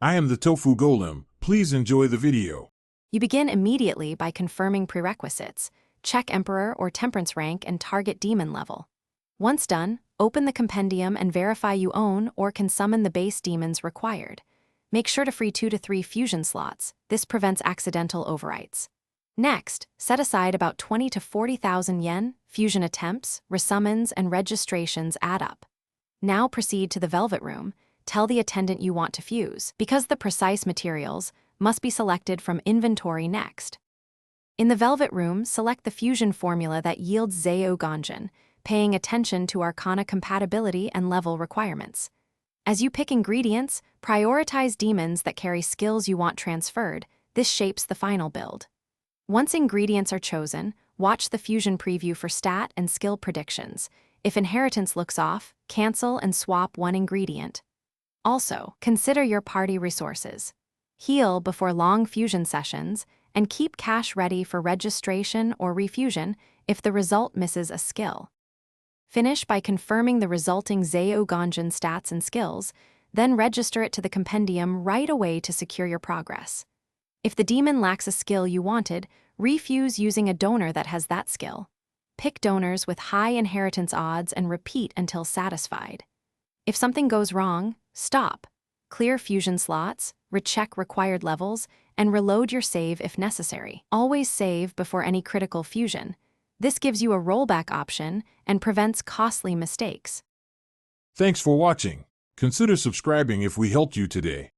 I am the tofu golem. Please enjoy the video. You begin immediately by confirming prerequisites. Check Emperor or Temperance rank and target Demon level. Once done, open the compendium and verify you own or can summon the base demons required. Make sure to free 2 to 3 fusion slots. This prevents accidental overwrites. Next, set aside about 20 to 40,000 yen. Fusion attempts, resummons, and registrations add up. Now proceed to the Velvet Room. Tell the attendant you want to fuse, because the precise materials must be selected from inventory next. In the Velvet Room, select the fusion formula that yields Zaou-gongen, paying attention to arcana compatibility and level requirements. As you pick ingredients, prioritize demons that carry skills you want transferred. This shapes the final build. Once ingredients are chosen, watch the fusion preview for stat and skill predictions. If inheritance looks off, cancel and swap one ingredient. Also, consider your party resources. Heal before long fusion sessions, and keep cash ready for registration or refusion if the result misses a skill. Finish by confirming the resulting Zaou-gongen stats and skills, then register it to the compendium right away to secure your progress. If the demon lacks a skill you wanted, refuse using a donor that has that skill. Pick donors with high inheritance odds and repeat until satisfied. If something goes wrong, stop. Clear fusion slots, recheck required levels, and reload your save if necessary. Always save before any critical fusion. This gives you a rollback option and prevents costly mistakes. Thanks for watching. Consider subscribing if we helped you today.